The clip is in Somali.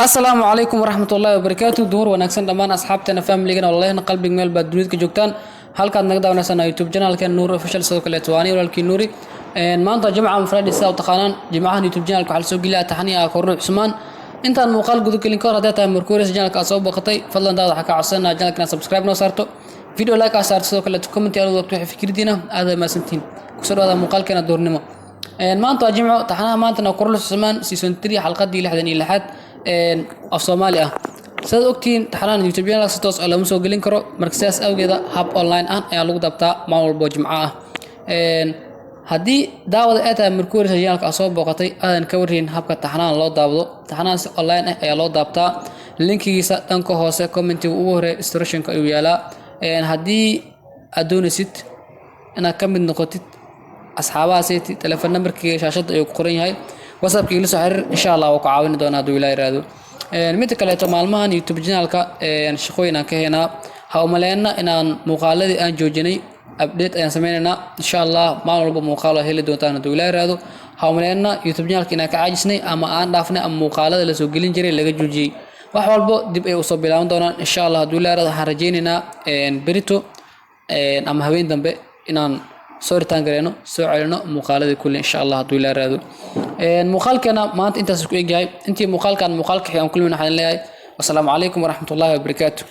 السلام عليكم ورحمة الله وبركاته دور ونكسن دمان أصحابتنا فاملينا والله قلبي ميل بدريد كجوكتان halkaad naga daawanaysan YouTube channel-ka Nuur Official sidoo kale Twani walaalkii Nuuri maanta jimcaha mufradi saa u taqaanaan jimcaha YouTube channel-ka waxa soo geliya taxaniya korno Usmaan intaan muuqaal gudu kelin ka hor hadaa tahay markuuris channel-ka soo baqatay fadlan daad waxa ka codsanaa channel-ka subscribe noo saarto video like aa saarto sidoo kale comment yaalo waqti wixii fikirdiina aad ma santiin ku soo dhawaada muuqaalkeena doornimo maanta jimco taxanaha maanta korno Usmaan season 3 xalqadii 66 af Soomaali سيد أكتين تحران يوتيوب channel ستوس على مسو قلين كرو مركزياس أو كذا هاب أونلاين أنا لو دبتا معول بوجمعة هدي داود أتا مركوري سجينال كأصوب بقطي أنا كورين هاب كتحران لو دابدو تحران أونلاين أي لو دبتا لينك يسا تنكو هوسة كومنتي ووهر استرشن كأيويالا هدي أدوني ست أنا كمل نقطة أصحابها سيتي تلفون نمبر كي شاشة يقرين هاي وصاب كي لسه إن شاء الله وقعاون دونا دويلا يرادو mid kale to maalmahan YouTube channel-ka shaqooyin aan ka heynaa ha u maleena inaan muuqaaladii aan joojinay update ayaan sameeynaa insha Allah maalin walba muuqaalo heli doontaan haduu ilaahay raado ha u maleena YouTube channel-ka inaan ka caajisnay ama aan dhaafnay ama muuqaalada la soo gelin jiray laga joojiyay wax walba dib ay u soo bilaaban doonaan insha Allah haduu ilaahay raado waxaan rajaynaynaa berito ama habeen dambe inaan soo ritaan gareeno soo celino muuqaaladii kulli insha Allah haduu ilaahay raado muuqaalkana maanta intaas ku eegay intii muuqaalkan muuqaalka xiyaan kulmina waxaan leeyahay wassalaamu calaykum waraxmatullaahi wabarakaatuh